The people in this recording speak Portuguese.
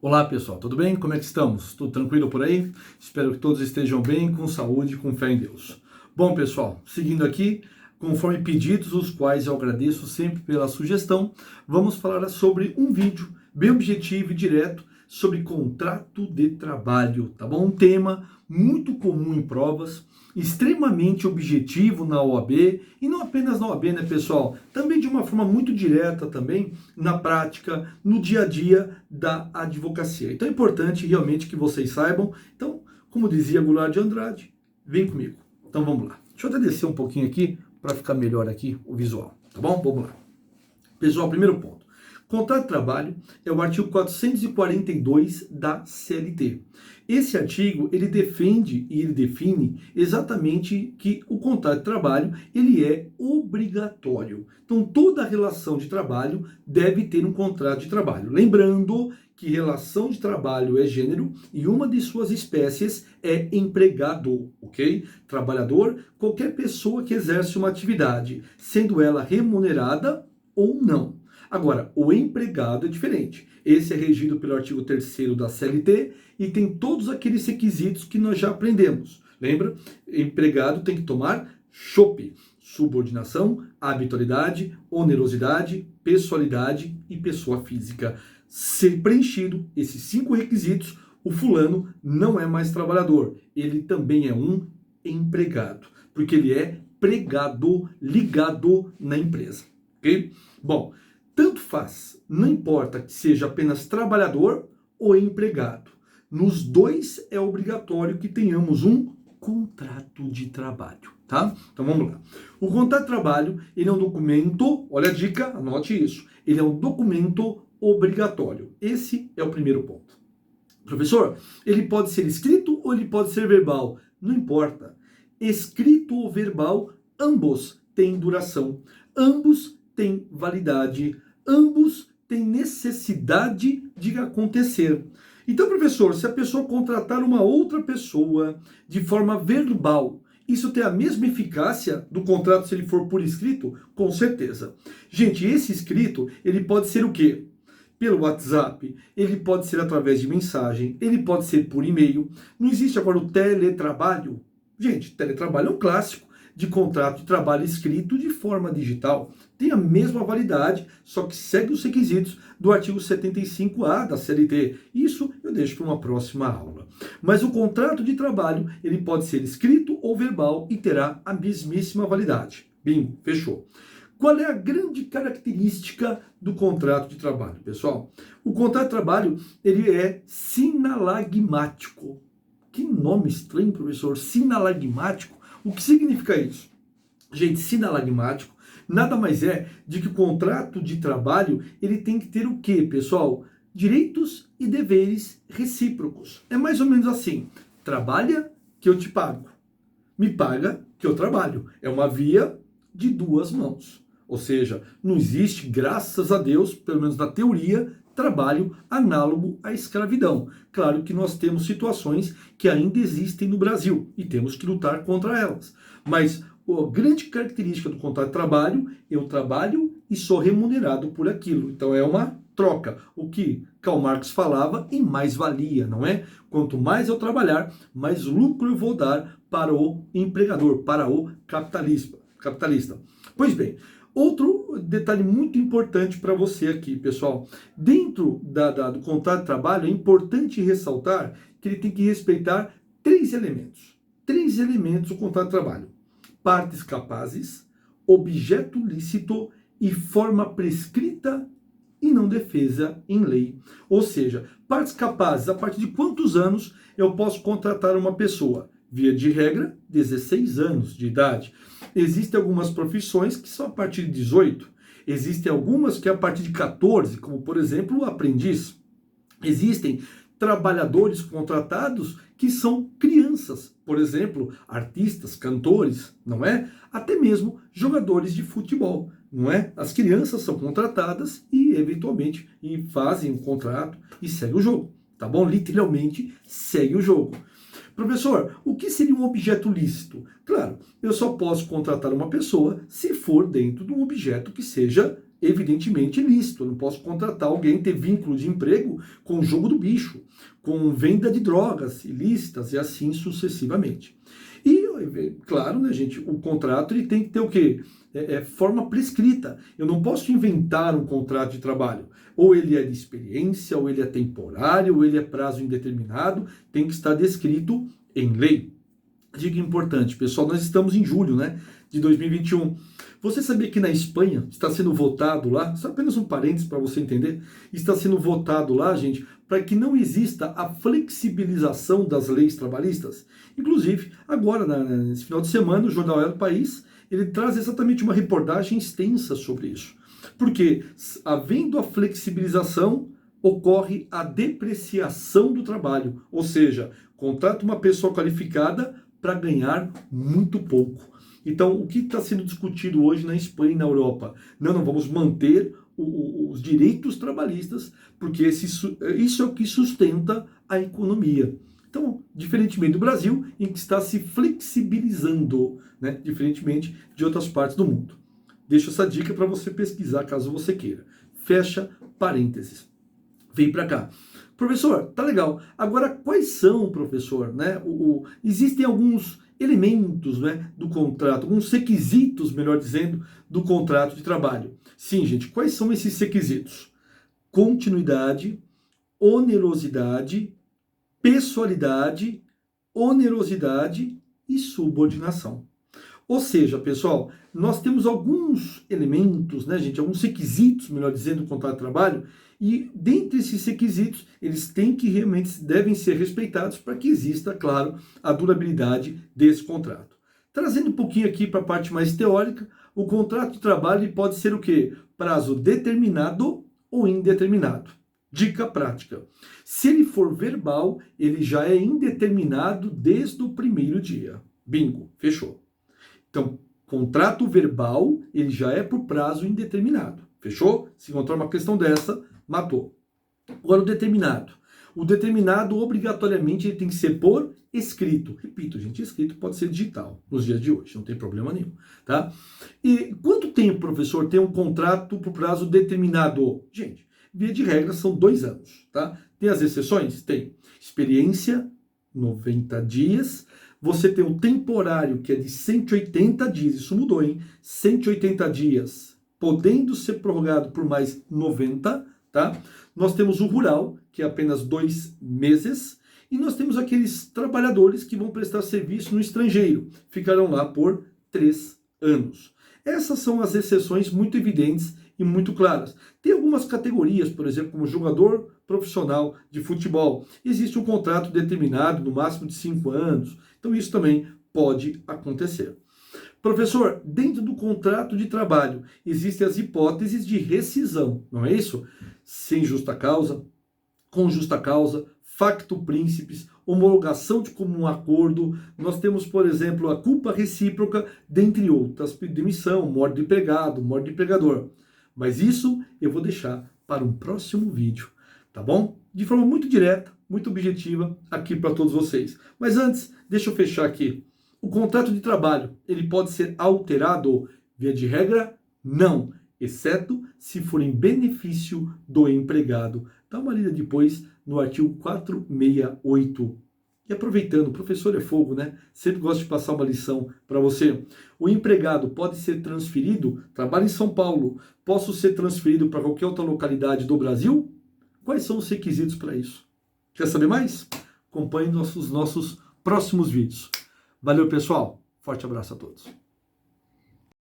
Olá pessoal, tudo bem? Como é que estamos? Tudo tranquilo por aí? Espero que todos estejam bem, com saúde e com fé em Deus. Bom pessoal, seguindo aqui, conforme pedidos, os quais eu agradeço sempre pela sugestão, vamos falar sobre um vídeo bem objetivo e direto sobre contrato de trabalho, tá bom? Um tema muito comum em provas, extremamente objetivo na OAB, e não apenas na OAB, né pessoal? Também de uma forma muito direta também, na prática, no dia a dia da advocacia. Então é importante realmente que vocês saibam. Então, como dizia Goulart de Andrade, vem comigo. Então vamos lá. Deixa eu até descer um pouquinho aqui, para ficar melhor aqui o visual, tá bom? Vamos lá. Pessoal, primeiro ponto. Contrato de trabalho é o artigo 442 da CLT. Esse artigo, ele defende e ele define exatamente que o contrato de trabalho, ele é obrigatório. Então, toda relação de trabalho deve ter um contrato de trabalho. Lembrando que relação de trabalho é gênero e uma de suas espécies é empregado, ok? Trabalhador, qualquer pessoa que exerce uma atividade, sendo ela remunerada ou não. Agora, o empregado é diferente. Esse é regido pelo artigo 3º da CLT e tem todos aqueles requisitos que nós já aprendemos. Lembra? Empregado tem que tomar chope: subordinação, habitualidade, onerosidade, pessoalidade e pessoa física. Ser preenchido esses 5 requisitos, o fulano não é mais trabalhador. Ele também é um empregado, porque ele é pregado, ligado na empresa. Ok? Bom, tanto faz, não importa que seja apenas trabalhador ou empregado. Nos dois é obrigatório que tenhamos um contrato de trabalho, tá? Então vamos lá. O contrato de trabalho, ele é um documento, olha a dica, anote isso. Ele é um documento obrigatório. Esse é o primeiro ponto. Professor, ele pode ser escrito ou ele pode ser verbal? Não importa. Escrito ou verbal, ambos têm duração. Ambos têm validade, ambos têm necessidade de acontecer. Então, professor, se a pessoa contratar uma outra pessoa de forma verbal, isso tem a mesma eficácia do contrato se ele for por escrito? Com certeza. Gente, esse escrito, ele pode ser o quê? Pelo WhatsApp, ele pode ser através de mensagem, ele pode ser por e-mail. Não existe agora o teletrabalho? Gente, teletrabalho é um clássico de contrato de trabalho escrito de forma digital. Tem a mesma validade, só que segue os requisitos do artigo 75A da CLT. Isso eu deixo para uma próxima aula. Mas o contrato de trabalho, ele pode ser escrito ou verbal e terá a mesmíssima validade. Bingo, fechou. Qual é a grande característica do contrato de trabalho, pessoal? O contrato de trabalho, ele é sinalagmático. Que nome estranho, professor, sinalagmático. O que significa isso? Gente, sinalagmático nada mais é de que o contrato de trabalho, ele tem que ter o quê, pessoal? Direitos e deveres recíprocos. É mais ou menos assim: trabalha que eu te pago, me paga que eu trabalho. É uma via de duas mãos. Ou seja, não existe, graças a Deus, pelo menos na teoria, trabalho análogo à escravidão. Claro que nós temos situações que ainda existem no Brasil e temos que lutar contra elas. Mas a grande característica do contrato de trabalho, eu trabalho e sou remunerado por aquilo. Então é uma troca. O que Karl Marx falava em mais-valia, não é? Quanto mais eu trabalhar, mais lucro eu vou dar para o empregador, para o capitalista. Pois bem, outro detalhe muito importante para você aqui, pessoal. Dentro do contrato de trabalho, é importante ressaltar que ele tem que respeitar 3 elementos. 3 elementos do contrato de trabalho: partes capazes, objeto lícito e forma prescrita e não defesa em lei. Ou seja, partes capazes, a partir de quantos anos eu posso contratar uma pessoa? Via de regra, 16 anos de idade. Existem algumas profissões que são a partir de 18. Existem algumas que é a partir de 14, como por exemplo o aprendiz. Existem trabalhadores contratados que são crianças, por exemplo, artistas, cantores, não é? Até mesmo jogadores de futebol, não é? As crianças são contratadas e eventualmente fazem um contrato e segue o jogo, tá bom? Literalmente segue o jogo. Professor, o que seria um objeto lícito? Claro, eu só posso contratar uma pessoa se for dentro de um objeto que seja evidentemente ilícito. Eu não posso contratar alguém, ter vínculo de emprego com o jogo do bicho, com venda de drogas ilícitas e assim sucessivamente. E, claro, né, gente, o contrato ele tem que ter o quê? Forma prescrita. Eu não posso inventar um contrato de trabalho. Ou ele é de experiência, ou ele é temporário, ou ele é prazo indeterminado. Tem que estar descrito em lei. Dica importante, pessoal, nós estamos em julho, né, de 2021. Você sabia que na Espanha está sendo votado lá, só apenas um parênteses para você entender, está sendo votado lá, gente, para que não exista a flexibilização das leis trabalhistas? Inclusive, agora, nesse final de semana, o jornal El País, ele traz exatamente uma reportagem extensa sobre isso. Porque, havendo a flexibilização, ocorre a depreciação do trabalho, ou seja, contrata uma pessoa qualificada para ganhar muito pouco. Então, o que está sendo discutido hoje na Espanha e na Europa? Não vamos manter os direitos trabalhistas, porque isso é o que sustenta a economia. Então, diferentemente do Brasil, em que está se flexibilizando, né? Diferentemente de outras partes do mundo. Deixo essa dica para você pesquisar, caso você queira. Fecha parênteses. Vem para cá. Professor, tá legal. Agora, quais são, professor, né? Existem alguns elementos, né, do contrato, alguns requisitos, melhor dizendo, do contrato de trabalho. Sim, gente, quais são esses requisitos? Continuidade, onerosidade, pessoalidade, onerosidade e subordinação. Ou seja, pessoal, nós temos alguns elementos, né, gente, alguns requisitos, melhor dizendo, do contrato de trabalho, e dentre esses requisitos, eles devem ser respeitados para que exista, claro, a durabilidade desse contrato. Trazendo um pouquinho aqui para a parte mais teórica, o contrato de trabalho pode ser o quê? Prazo determinado ou indeterminado. Dica prática. Se ele for verbal, ele já é indeterminado desde o primeiro dia. Bingo, fechou. Então, contrato verbal, ele já é por prazo indeterminado. Fechou? Se encontrar uma questão dessa, matou. Agora, o determinado. O determinado, obrigatoriamente, ele tem que ser por escrito. Repito, gente, escrito pode ser digital nos dias de hoje, não tem problema nenhum, tá? E quanto tempo, professor, tem um contrato por prazo determinado? Gente, via de regra, são 2 anos, tá? Tem as exceções? Tem. Experiência, 90 dias. Você tem o temporário, que é de 180 dias. Isso mudou, hein? 180 dias, podendo ser prorrogado por mais 90, tá? Nós temos o rural, que é apenas 2 meses. E nós temos aqueles trabalhadores que vão prestar serviço no estrangeiro. Ficarão lá por 3 anos. Essas são as exceções muito evidentes e muito claras. Tem algumas categorias, por exemplo, como jogador profissional de futebol. Existe um contrato determinado, no máximo de 5 anos. Então isso também pode acontecer. Professor, dentro do contrato de trabalho, existem as hipóteses de rescisão, não é isso? Sem justa causa, com justa causa, facto príncipes, homologação de comum acordo. Nós temos, por exemplo, a culpa recíproca, dentre outras, demissão, morte do empregado, morte do empregador. Mas isso eu vou deixar para um próximo vídeo, tá bom? De forma muito direta, muito objetiva, aqui para todos vocês. Mas antes, deixa eu fechar aqui. O contrato de trabalho, ele pode ser alterado? Via de regra, não, exceto se for em benefício do empregado. Dá uma lida depois no artigo 468. E aproveitando, o professor é fogo, né? Sempre gosto de passar uma lição para você. O empregado pode ser transferido, trabalha em São Paulo, posso ser transferido para qualquer outra localidade do Brasil? Quais são os requisitos para isso? Quer saber mais? Acompanhe nossos próximos vídeos. Valeu, pessoal. Forte abraço a todos.